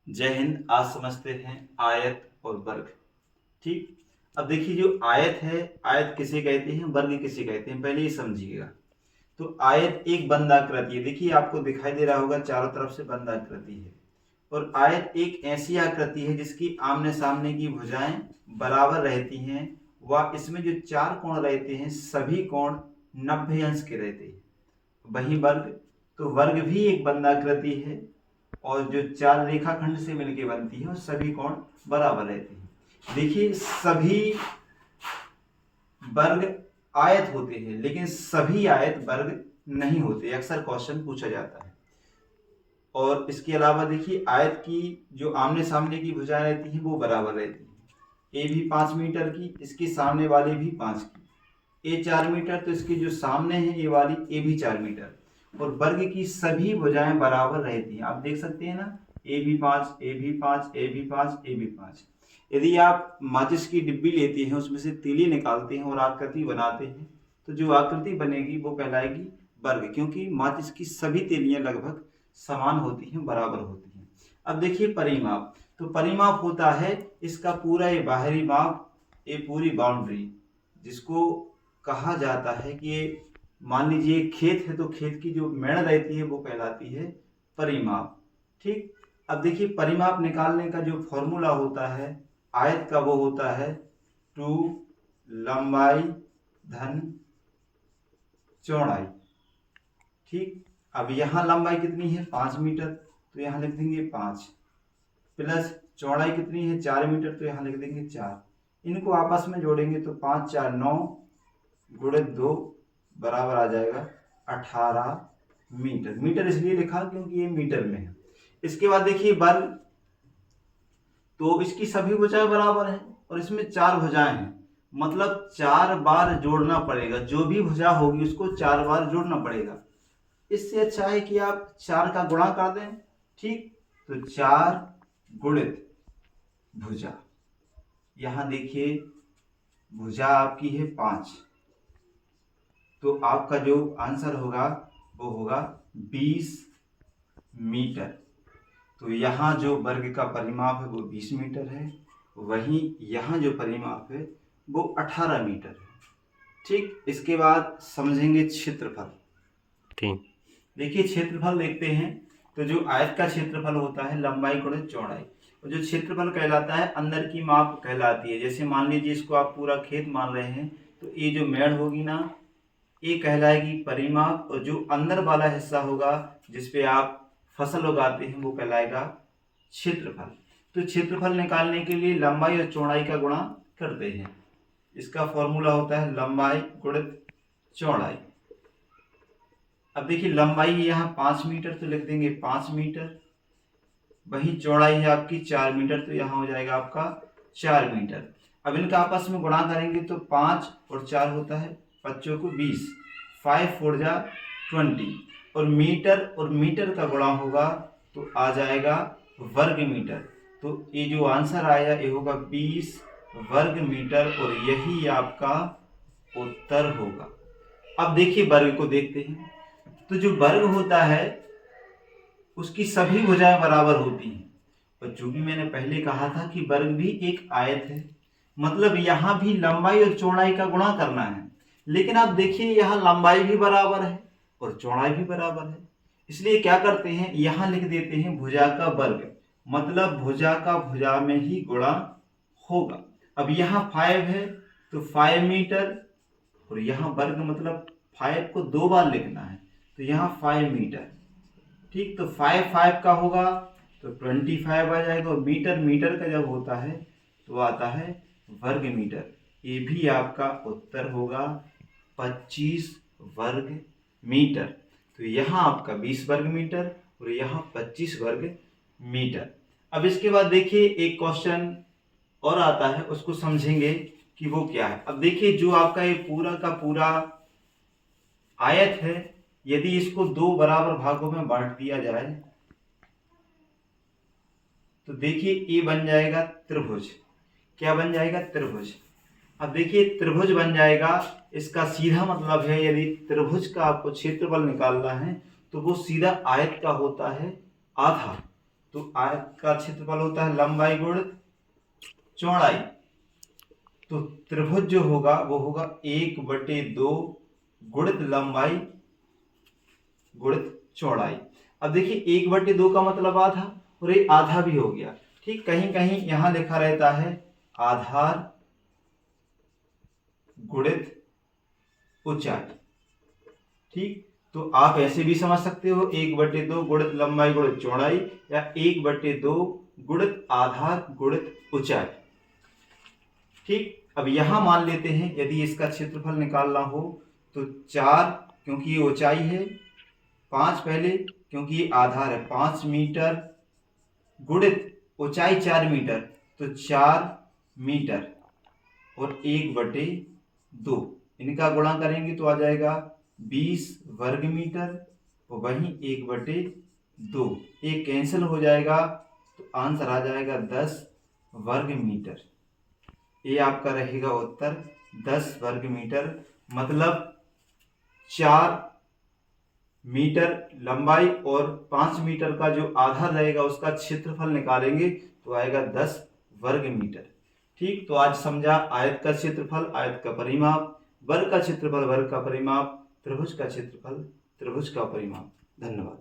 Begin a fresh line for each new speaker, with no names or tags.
जय हिंद। आज समझते हैं आयत और वर्ग। ठीक। अब देखिए, जो आयत है, आयत किसे कहते हैं, वर्ग किसे कहते हैं, पहले ये समझिएगा। तो आयत एक बंदाकृति है। देखिए, आपको दिखाई दे रहा होगा चारों तरफ से बंदाकृति है। और आयत एक ऐसी आकृति है जिसकी आमने सामने की भुजाएं बराबर रहती हैं। वह इसमें जो चार कोण रहते हैं सभी कोण 90 अंश के रहते हैं। वही वर्ग, तो वर्ग भी एक बंदाकृति है और जो चार रेखाखंड से मिलकर बनती है और सभी कोण बराबर रहते हैं। देखिए, सभी वर्ग आयत होते हैं लेकिन सभी आयत वर्ग नहीं होते, अक्सर क्वेश्चन पूछा जाता है। और इसके अलावा देखिए, आयत की जो आमने सामने की भुजाएं रहती हैं वो बराबर रहती हैं। ए भी 5 मीटर की, इसके सामने वाली भी 5 की। ए 4 मीटर तो इसकी जो सामने है ये वाली ए भी 4 मीटर। और वर्ग की सभी भुजाएं बराबर रहती हैं। आप देख सकते हैं ना, ए भी 5, ए भी 5, ए भी 5, ए भी 5। यदि आप माचिस की डिब्बी लेते हैं, उसमें से तीली निकालते हैं और आकृति बनाते हैं, तो जो आकृति बनेगी वो कहलाएगी वर्ग, क्योंकि माचिस की सभी तीलियां लगभग समान होती हैं, बराबर होती हैं। अब देखिए परिमाप। तो परिमाप होता है इसका पूरा ये बाहरी माप, ये पूरी बाउंड्री, जिसको कहा जाता है कि ये, मान लीजिए खेत है तो खेत की जो मेड़ रहती है वो कहलाती है परिमाप। ठीक। अब देखिए, परिमाप निकालने का जो फॉर्मूला होता है आयत का, वो होता है 2 लंबाई धन चौड़ाई। ठीक। अब यहाँ लंबाई कितनी है 5 मीटर, तो यहाँ लिख देंगे 5, प्लस चौड़ाई कितनी है 4 मीटर, तो यहाँ लिख देंगे 4। इनको आपस में जोड़ेंगे तो 5 4 9 गुणित 2 बराबर आ जाएगा 18 मीटर। मीटर इसलिए लिखा क्योंकि ये मीटर में है। इसके बाद देखिए बल, तो इसकी सभी भुजाएं बराबर हैं और इसमें 4 भुजाएं हैं, मतलब 4 बार जोड़ना पड़ेगा। जो भी भुजा होगी उसको 4 बार जोड़ना पड़ेगा। इससे अच्छा है कि आप 4 का गुणा कर दें। ठीक। तो 4 गुणित भुजा, यहां देखिए भुजा आपकी है 5, तो आपका जो आंसर होगा वो होगा 20 मीटर। तो यहाँ जो वर्ग का परिमाप है वो 20 मीटर है, वहीं यहाँ जो परिमाप है वो 18 मीटर है। ठीक। इसके बाद समझेंगे क्षेत्रफल।
ठीक।
देखिए, क्षेत्रफल देखते हैं। तो जो आयत का क्षेत्रफल होता है लंबाई गुणित चौड़ाई, और जो क्षेत्रफल कहलाता है अंदर की माप कहलाती है। जैसे मान लीजिए इसको आप पूरा खेत मान रहे हैं, तो ये जो मेड़ होगी ना, ये कहलाएगी परिमाप, और जो अंदर वाला हिस्सा होगा जिसपे आप फसल उगाते हैं वो कहलाएगा क्षेत्रफल। तो क्षेत्रफल निकालने के लिए लंबाई और चौड़ाई का गुणा करते हैं। इसका फॉर्मूला होता है लंबाई गुणित चौड़ाई। अब देखिए, लंबाई है यहाँ 5 मीटर, तो लिख देंगे 5 मीटर। वही चौड़ाई है आपकी 4 मीटर, तो यहाँ हो जाएगा आपका 4 मीटर। अब इनका आपस में गुणा करेंगे तो 5 और 4 होता है 5 को 20, 5 4 जा 20, और मीटर का गुणा होगा तो आ जाएगा वर्ग मीटर। तो ये जो आंसर आया ये होगा 20 वर्ग मीटर, और यही आपका उत्तर होगा। अब देखिए वर्ग को देखते हैं। तो जो वर्ग होता है उसकी सभी भुजाएं बराबर होती हैं, और जो भी मैंने पहले कहा था कि वर्ग भी एक आयत है, मतलब यहां भी लंबाई और चौड़ाई का गुणा करना है। लेकिन आप देखिए, यहाँ लंबाई भी बराबर है और चौड़ाई भी बराबर है, इसलिए क्या करते हैं, यहां लिख देते हैं भुजा का वर्ग, मतलब भुजा का भुजा में ही गुणा होगा। अब यहाँ 5 है तो 5 मीटर, और यहाँ वर्ग मतलब 5 को 2 बार लिखना है, तो यहाँ 5 मीटर। ठीक। तो 5 5 का होगा तो 25 आ जाएगा, और मीटर मीटर का जब होता है तो आता है वर्ग मीटर। ये भी आपका उत्तर होगा 25 वर्ग मीटर। तो यहाँ आपका 20 वर्ग मीटर और यहाँ 25 वर्ग मीटर। अब इसके बाद देखिए एक क्वेश्चन और आता है, उसको समझेंगे कि वो क्या है। अब देखिए, जो आपका ये पूरा का पूरा आयत है, यदि इसको 2 बराबर भागों में बांट दिया जाए तो देखिए ये बन जाएगा त्रिभुज। क्या बन जाएगा? त्रिभुज। अब देखिए त्रिभुज बन जाएगा, इसका सीधा मतलब है यदि त्रिभुज का आपको क्षेत्रफल निकालना है तो वो सीधा आयत का होता है आधा। तो आयत का क्षेत्रफल होता है लंबाई गुण चौड़ाई। तो त्रिभुज जो होगा वो होगा 1/2 गुणित लंबाई गुणित चौड़ाई। अब देखिए 1/2 का मतलब आधा, और ये आधा भी हो गया। ठीक, कहीं कहीं यहां लिखा रहता है आधार गुणित ऊंचाई। ठीक, तो आप ऐसे भी समझ सकते हो 1/2 गुणित लंबाई गुणित चौड़ाई, या 1/2 गुणित आधार गुणित ऊंचाई। ठीक, अब यहां मान लेते हैं यदि इसका क्षेत्रफल निकालना हो तो 4, क्योंकि ये ऊंचाई है, 5 पहले क्योंकि ये आधार है 5 मीटर, गुणित ऊंचाई 4 मीटर, तो 4 मीटर और 1/2 इनका गुणा करेंगे तो आ जाएगा 20 वर्ग मीटर, और वहीं 1/2 एक कैंसिल हो जाएगा, तो आंसर आ जाएगा 10 वर्ग मीटर। ये आपका रहेगा उत्तर 10 वर्ग मीटर। मतलब 4 मीटर लंबाई और 5 मीटर का जो आधार रहेगा उसका क्षेत्रफल निकालेंगे तो आएगा 10 वर्ग मीटर। ठीक, तो आज समझा आयत का क्षेत्रफल आयत का परिमाप, वर्ग का क्षेत्रफल वर्ग का परिमाप, त्रिभुज का क्षेत्रफल त्रिभुज का परिमाप। धन्यवाद।